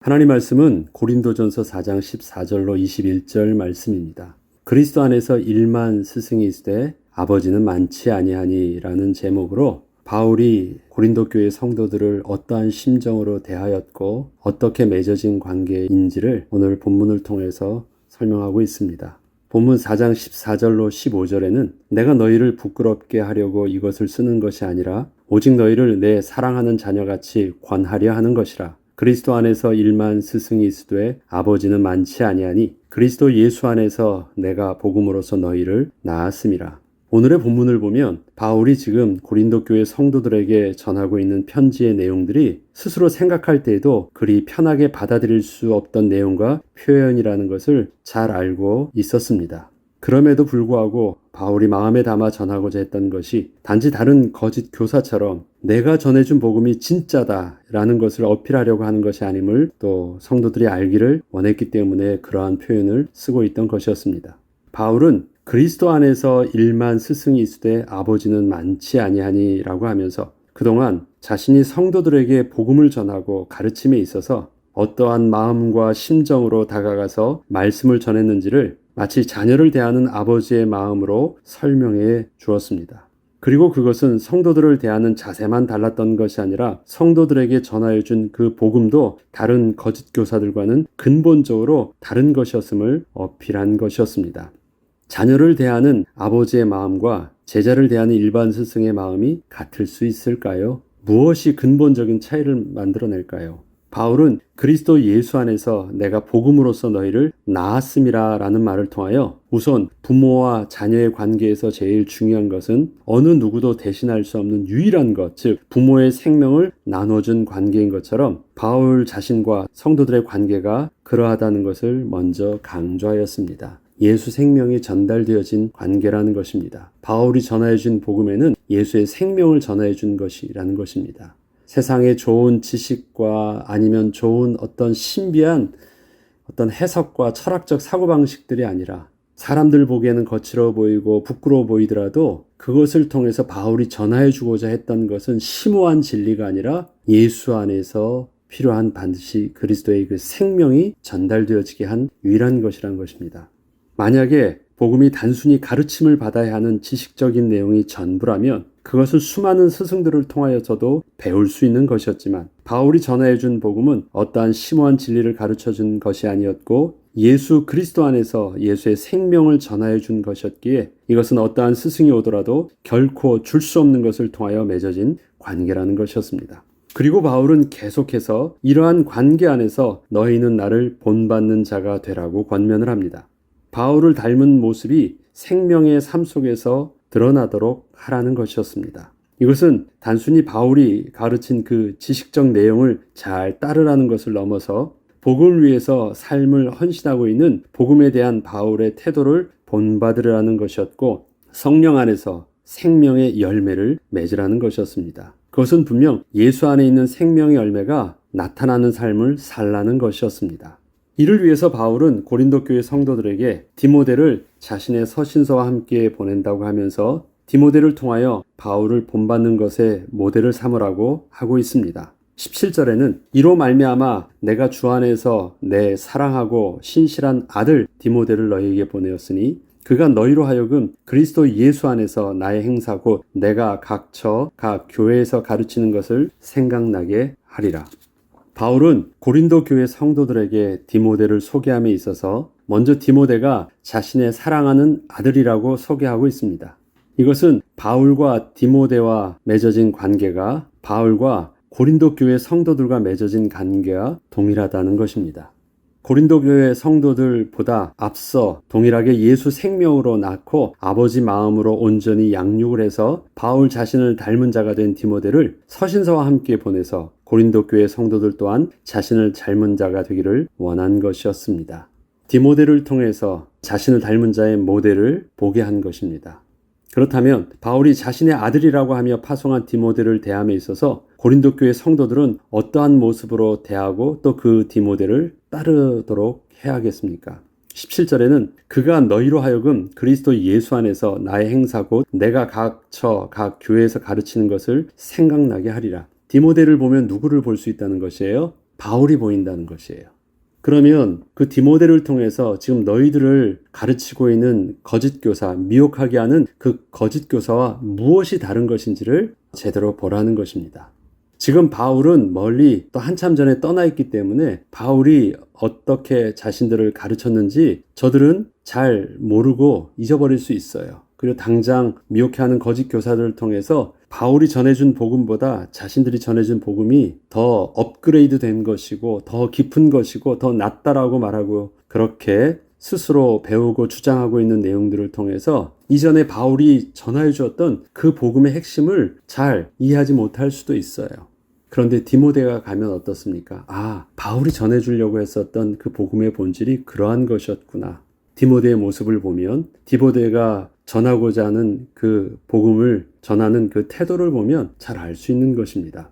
하나님 말씀은 고린도전서 4장 14절로 21절 말씀입니다. 그리스도 안에서 1만 스승이 있으되 아버지는 많지 아니하니 라는 제목으로 바울이 고린도 교회 성도들을 어떠한 심정으로 대하였고 어떻게 맺어진 관계인지를 오늘 본문을 통해서 설명하고 있습니다. 본문 4장 14절로 15절에는 내가 너희를 부끄럽게 하려고 이것을 쓰는 것이 아니라 오직 너희를 내 사랑하는 자녀같이 관하려 하는 것이라. 그리스도 안에서 1만 스승이 있으되 아버지는 많지 아니하니 그리스도 예수 안에서 내가 복음으로써 너희를 낳았음이라. 오늘의 본문을 보면 바울이 지금 고린도 교회 성도들에게 전하고 있는 편지의 내용들이 스스로 생각할 때에도 그리 편하게 받아들일 수 없던 내용과 표현이라는 것을 잘 알고 있었습니다. 그럼에도 불구하고 바울이 마음에 담아 전하고자 했던 것이 단지 다른 거짓 교사처럼 내가 전해준 복음이 진짜다라는 것을 어필하려고 하는 것이 아님을 또 성도들이 알기를 원했기 때문에 그러한 표현을 쓰고 있던 것이었습니다. 바울은 그리스도 안에서 1만 스승이 있으되 아버지는 많지 아니하니 라고 하면서 그동안 자신이 성도들에게 복음을 전하고 가르침에 있어서 어떠한 마음과 심정으로 다가가서 말씀을 전했는지를 마치 자녀를 대하는 아버지의 마음으로 설명해 주었습니다. 그리고 그것은 성도들을 대하는 자세만 달랐던 것이 아니라 성도들에게 전하여 준 그 복음도 다른 거짓 교사들과는 근본적으로 다른 것이었음을 어필한 것이었습니다. 자녀를 대하는 아버지의 마음과 제자를 대하는 일반 스승의 마음이 같을 수 있을까요? 무엇이 근본적인 차이를 만들어낼까요? 바울은 그리스도 예수 안에서 내가 복음으로써 너희를 낳았음이라 라는 말을 통하여 우선 부모와 자녀의 관계에서 제일 중요한 것은 어느 누구도 대신할 수 없는 유일한 것, 즉 부모의 생명을 나눠준 관계인 것처럼 바울 자신과 성도들의 관계가 그러하다는 것을 먼저 강조하였습니다. 예수 생명이 전달되어진 관계라는 것입니다. 바울이 전하여준 복음에는 예수의 생명을 전하여준 것이라는 것입니다. 세상의 좋은 지식과 아니면 좋은 어떤 신비한 어떤 해석과 철학적 사고방식들이 아니라 사람들 보기에는 거칠어 보이고 부끄러워 보이더라도 그것을 통해서 바울이 전하여 주고자 했던 것은 심오한 진리가 아니라 예수 안에서 필요한 반드시 그리스도의 그 생명이 전달되어지게 한 유일한 것이란 것입니다. 만약에 복음이 단순히 가르침을 받아야 하는 지식적인 내용이 전부라면 그것은 수많은 스승들을 통하여서도 배울 수 있는 것이었지만 바울이 전하여준 복음은 어떠한 심오한 진리를 가르쳐준 것이 아니었고 예수 그리스도 안에서 예수의 생명을 전하여준 것이었기에 이것은 어떠한 스승이 오더라도 결코 줄 수 없는 것을 통하여 맺어진 관계라는 것이었습니다. 그리고 바울은 계속해서 이러한 관계 안에서 너희는 나를 본받는 자가 되라고 권면을 합니다. 바울을 닮은 모습이 생명의 삶 속에서 드러나도록 하라는 것이었습니다. 이것은 단순히 바울이 가르친 그 지식적 내용을 잘 따르라는 것을 넘어서 복음을 위해서 삶을 헌신하고 있는 복음에 대한 바울의 태도를 본받으라는 것이었고 성령 안에서 생명의 열매를 맺으라는 것이었습니다. 그것은 분명 예수 안에 있는 생명의 열매가 나타나는 삶을 살라는 것이었습니다. 이를 위해서 바울은 고린도 교회 성도들에게 디모데를 자신의 서신서와 함께 보낸다고 하면서 디모데를 통하여 바울을 본받는 것에 모델을 삼으라고 하고 있습니다. 17절에는 이로 말미암아 내가 주 안에서 내 사랑하고 신실한 아들 디모데를 너희에게 보내었으니 그가 너희로 하여금 그리스도 예수 안에서 나의 행사 곧 내가 각 교회에서 가르치는 것을 생각나게 하리라. 바울은 고린도 교회 성도들에게 디모데를 소개함에 있어서 먼저 디모데가 자신의 사랑하는 아들이라고 소개하고 있습니다. 이것은 바울과 디모데와 맺어진 관계가 바울과 고린도 교회 성도들과 맺어진 관계와 동일하다는 것입니다. 고린도 교회 성도들보다 앞서 동일하게 예수 생명으로 낳고 아버지 마음으로 온전히 양육을 해서 바울 자신을 닮은 자가 된 디모데를 서신서와 함께 보내서 고린도 교회 성도들 또한 자신을 닮은 자가 되기를 원한 것이었습니다. 디모데를 통해서 자신을 닮은 자의 모델을 보게 한 것입니다. 그렇다면 바울이 자신의 아들이라고 하며 파송한 디모데를 대함에 있어서 고린도 교회 성도들은 어떠한 모습으로 대하고 또 그 디모데를 따르도록 해야겠습니까? 17절에는 그가 너희로 하여금 그리스도 예수 안에서 나의 행사 곧 내가 각 교회에서 가르치는 것을 생각나게 하리라. 디모데를 보면 누구를 볼 수 있다는 것이에요? 바울이 보인다는 것이에요. 그러면 그 디모데를 통해서 지금 너희들을 가르치고 있는 거짓 교사, 미혹하게 하는 그 거짓 교사와 무엇이 다른 것인지를 제대로 보라는 것입니다. 지금 바울은 멀리 또 한참 전에 떠나 있기 때문에 바울이 어떻게 자신들을 가르쳤는지 저들은 잘 모르고 잊어버릴 수 있어요. 그리고 당장 미혹해하는 거짓 교사들을 통해서 바울이 전해준 복음보다 자신들이 전해준 복음이 더 업그레이드 된 것이고 더 깊은 것이고 더 낫다라고 말하고 그렇게 스스로 배우고 주장하고 있는 내용들을 통해서 이전에 바울이 전하여 주었던 그 복음의 핵심을 잘 이해하지 못할 수도 있어요. 그런데 디모데가 가면 어떻습니까? 아, 바울이 전해주려고 했었던 그 복음의 본질이 그러한 것이었구나. 디모데의 모습을 보면 디모데가 전하고자 하는 그 복음을 전하는 그 태도를 보면 잘 알 수 있는 것입니다.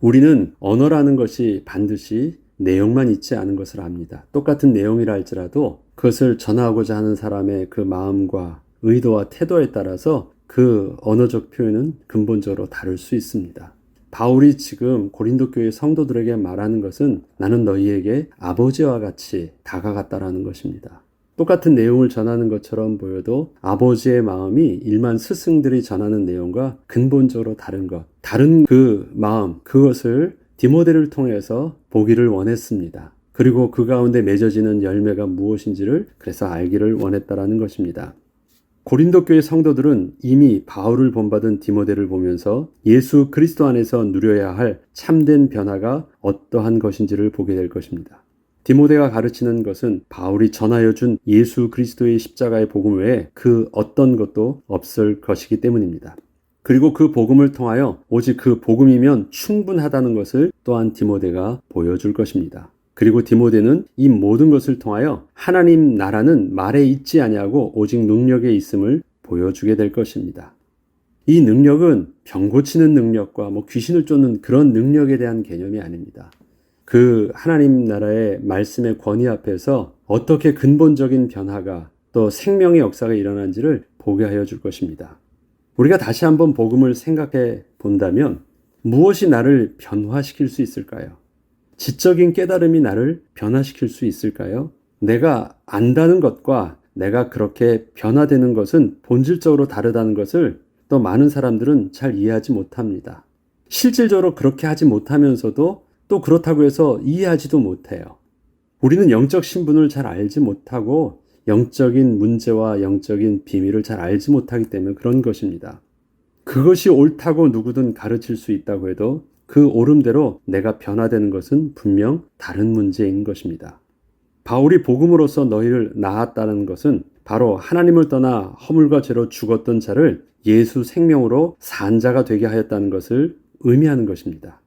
우리는 언어라는 것이 반드시 내용만 있지 않은 것을 압니다. 똑같은 내용이라 할지라도 그것을 전하고자 하는 사람의 그 마음과 의도와 태도에 따라서 그 언어적 표현은 근본적으로 다를 수 있습니다. 바울이 지금 고린도 교회 성도들에게 말하는 것은 나는 너희에게 아버지와 같이 다가갔다라는 것입니다. 똑같은 내용을 전하는 것처럼 보여도 아버지의 마음이 일반 스승들이 전하는 내용과 근본적으로 다른 것, 다른 그 마음, 그것을 디모데를 통해서 보기를 원했습니다. 그리고 그 가운데 맺어지는 열매가 무엇인지를 그래서 알기를 원했다라는 것입니다. 고린도 교회 성도들은 이미 바울을 본받은 디모데를 보면서 예수 그리스도 안에서 누려야 할 참된 변화가 어떠한 것인지를 보게 될 것입니다. 디모데가 가르치는 것은 바울이 전하여 준 예수 그리스도의 십자가의 복음 외에 그 어떤 것도 없을 것이기 때문입니다. 그리고 그 복음을 통하여 오직 그 복음이면 충분하다는 것을 또한 디모데가 보여줄 것입니다. 그리고 디모데는 이 모든 것을 통하여 하나님 나라는 말에 있지 아니하고 오직 능력에 있음을 보여주게 될 것입니다. 이 능력은 병 고치는 능력과 귀신을 쫓는 그런 능력에 대한 개념이 아닙니다. 그 하나님 나라의 말씀의 권위 앞에서 어떻게 근본적인 변화가 또 생명의 역사가 일어난지를 보게 하여 줄 것입니다. 우리가 다시 한번 복음을 생각해 본다면 무엇이 나를 변화시킬 수 있을까요? 지적인 깨달음이 나를 변화시킬 수 있을까요? 내가 안다는 것과 내가 그렇게 변화되는 것은 본질적으로 다르다는 것을 또 많은 사람들은 잘 이해하지 못합니다. 실질적으로 그렇게 하지 못하면서도 또 그렇다고 해서 이해하지도 못해요. 우리는 영적 신분을 잘 알지 못하고 영적인 문제와 영적인 비밀을 잘 알지 못하기 때문에 그런 것입니다. 그것이 옳다고 누구든 가르칠 수 있다고 해도 그 옳음대로 내가 변화되는 것은 분명 다른 문제인 것입니다. 바울이 복음으로써 너희를 낳았다는 것은 바로 하나님을 떠나 허물과 죄로 죽었던 자를 예수 생명으로 산 자가 되게 하였다는 것을 의미하는 것입니다.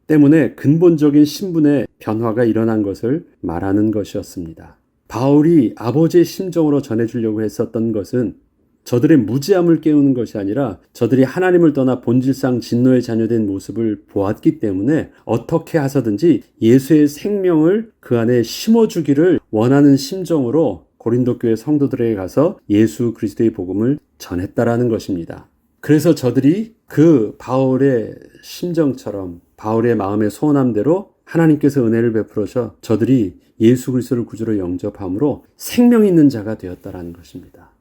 때문에 근본적인 신분의 변화가 일어난 것을 말하는 것이었습니다. 바울이 아버지의 심정으로 전해주려고 했었던 것은 저들의 무지함을 깨우는 것이 아니라 저들이 하나님을 떠나 본질상 진노의 자녀된 모습을 보았기 때문에 어떻게 하서든지 예수의 생명을 그 안에 심어주기를 원하는 심정으로 고린도 교회 성도들에게 가서 예수 그리스도의 복음을 전했다라는 것입니다. 그래서 저들이 그 바울의 심정처럼 바울의 마음의 소원함대로 하나님께서 은혜를 베풀어서 저들이 예수 그리스도를 구주로 영접함으로 생명 있는 자가 되었다라는 것입니다.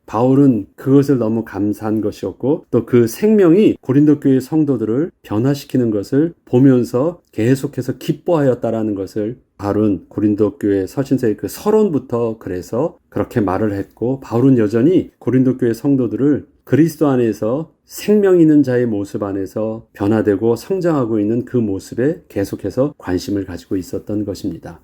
바울은 그것을 너무 감사한 것이었고 또 그 생명이 고린도 교회 성도들을 변화시키는 것을 보면서 계속해서 기뻐하였다라는 것을 바울은 고린도 교회 서신서의 그 서론부터 그래서 그렇게 말을 했고 바울은 여전히 고린도 교회 성도들을 그리스도 안에서 생명 있는 자의 모습 안에서 변화되고 성장하고 있는 그 모습에 계속해서 관심을 가지고 있었던 것입니다.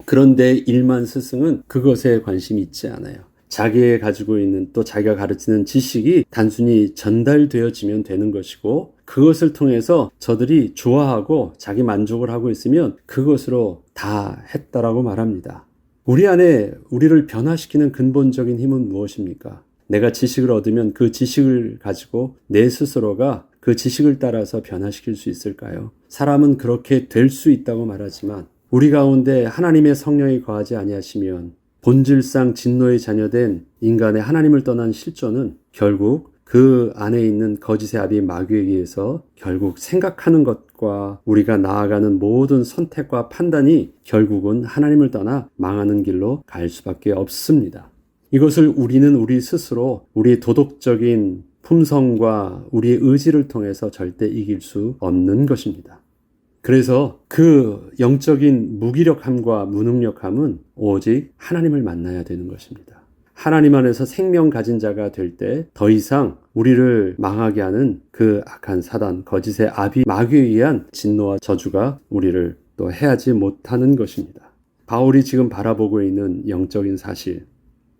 그런데 일만 스승은 그것에 관심이 있지 않아요. 자기가 가지고 있는 또 자기가 가르치는 지식이 단순히 전달되어지면 되는 것이고 그것을 통해서 저들이 좋아하고 자기 만족을 하고 있으면 그것으로 다 했다라고 말합니다. 우리 안에 우리를 변화시키는 근본적인 힘은 무엇입니까? 내가 지식을 얻으면 그 지식을 가지고 내 스스로가 그 지식을 따라서 변화시킬 수 있을까요? 사람은 그렇게 될 수 있다고 말하지만 우리 가운데 하나님의 성령이 거하지 아니하시면 본질상 진노의 자녀된 인간의 하나님을 떠난 실존은 결국 그 안에 있는 거짓의 아비 마귀에 의해서 결국 생각하는 것과 생각과 우리가 나아가는 모든 선택과 판단이 결국은 하나님을 떠나 망하는 길로 갈 수밖에 없습니다. 이것을 우리는 우리 스스로 우리의 도덕적인 품성과 우리의 의지를 통해서 절대 이길 수 없는 것입니다. 그래서 그 영적인 무기력함과 무능력함은 오직 하나님을 만나야 되는 것입니다. 하나님 안에서 생명 가진 자가 될 때 더 이상 우리를 망하게 하는 그 악한 사단, 거짓의 아비, 마귀에 의한 진노와 저주가 우리를 또 해하지 못하는 것입니다. 바울이 지금 바라보고 있는 영적인 사실.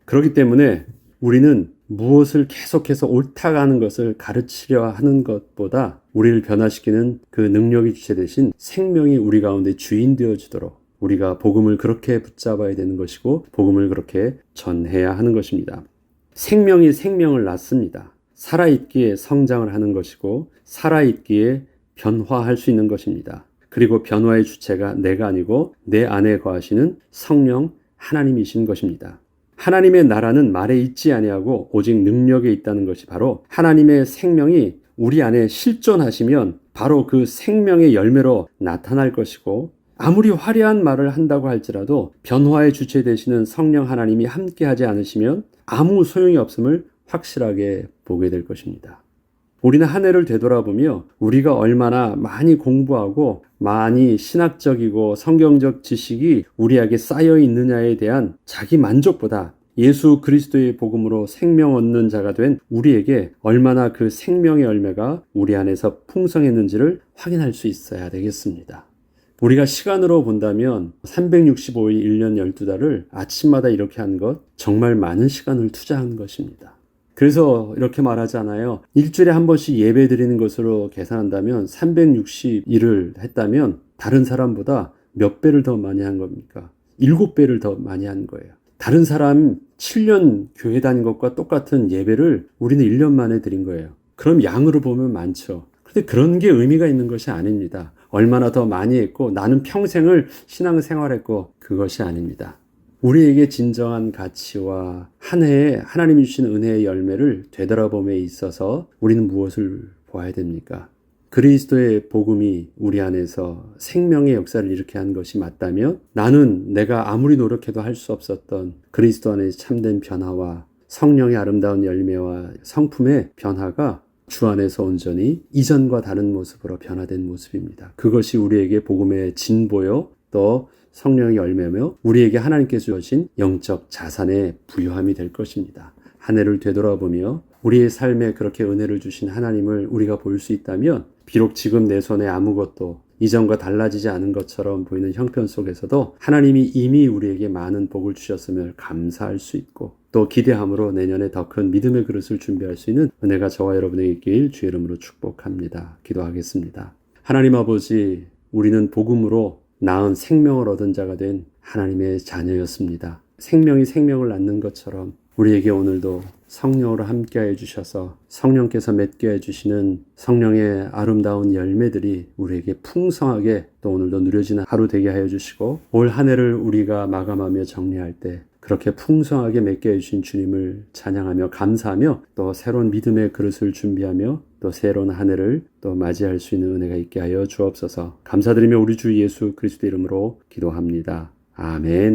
그렇기 때문에 우리는 무엇을 계속해서 옳다고 하는 것을 가르치려 하는 것보다 우리를 변화시키는 그 능력이 주체 대신 생명이 우리 가운데 주인 되어지도록 우리가 복음을 그렇게 붙잡아야 되는 것이고 복음을 그렇게 전해야 하는 것입니다. 생명이 생명을 낳습니다. 살아있기에 성장을 하는 것이고 살아있기에 변화할 수 있는 것입니다. 그리고 변화의 주체가 내가 아니고 내 안에 거하시는 성령 하나님이신 것입니다. 하나님의 나라는 말에 있지 아니하고 오직 능력에 있다는 것이 바로 하나님의 생명이 우리 안에 실존하시면 바로 그 생명의 열매로 나타날 것이고 아무리 화려한 말을 한다고 할지라도 변화의 주체 되시는 성령 하나님이 함께하지 않으시면 아무 소용이 없음을 확실하게 보게 될 것입니다. 우리는 한 해를 되돌아보며 우리가 얼마나 많이 공부하고 많이 신학적이고 성경적 지식이 우리에게 쌓여 있느냐에 대한 자기 만족보다 예수 그리스도의 복음으로 생명 얻는 자가 된 우리에게 얼마나 그 생명의 열매가 우리 안에서 풍성했는지를 확인할 수 있어야 되겠습니다. 우리가 시간으로 본다면 365일 1년 12달을 아침마다 이렇게 한 것 정말 많은 시간을 투자한 것입니다. 그래서 이렇게 말하잖아요. 일주일에 한 번씩 예배 드리는 것으로 계산한다면 360일을 했다면 다른 사람보다 몇 배를 더 많이 한 겁니까? 7배를 더 많이 한 거예요. 다른 사람 7년 교회 다닌 것과 똑같은 예배를 우리는 1년 만에 드린 거예요. 그럼 양으로 보면 많죠. 그런데 그런 게 의미가 있는 것이 아닙니다. 얼마나 더 많이 했고 나는 평생을 신앙생활했고 그것이 아닙니다. 우리에게 진정한 가치와 한 해에 하나님이 주신 은혜의 열매를 되돌아봄에 있어서 우리는 무엇을 보아야 됩니까? 그리스도의 복음이 우리 안에서 생명의 역사를 일으켜 한 것이 맞다면 나는 내가 아무리 노력해도 할 수 없었던 그리스도 안에서 참된 변화와 성령의 아름다운 열매와 성품의 변화가 주 안에서 온전히 이전과 다른 모습으로 변화된 모습입니다. 그것이 우리에게 복음의 진보요 또 성령의 열매며 우리에게 하나님께서 주신 영적 자산의 부요함이 될 것입니다. 한 해를 되돌아보며 우리의 삶에 그렇게 은혜를 주신 하나님을 우리가 볼 수 있다면 비록 지금 내 손에 아무것도 이전과 달라지지 않은 것처럼 보이는 형편 속에서도 하나님이 이미 우리에게 많은 복을 주셨음을 감사할 수 있고 또 기대함으로 내년에 더 큰 믿음의 그릇을 준비할 수 있는 은혜가 저와 여러분에게 있길 주의 이름으로 축복합니다. 기도하겠습니다. 하나님 아버지, 우리는 복음으로 나은 생명을 얻은 자가 된 하나님의 자녀였습니다. 생명이 생명을 낳는 것처럼 우리에게 오늘도 성령으로 함께해 주셔서 성령께서 맺게 해주시는 성령의 아름다운 열매들이 우리에게 풍성하게 또 오늘도 누려지는 하루 되게 하여 주시고 올 한 해를 우리가 마감하며 정리할 때 그렇게 풍성하게 맺게 해주신 주님을 찬양하며 감사하며 또 새로운 믿음의 그릇을 준비하며 또 새로운 한 해를 또 맞이할 수 있는 은혜가 있게 하여 주옵소서. 감사드리며 우리 주 예수 그리스도 이름으로 기도합니다. 아멘.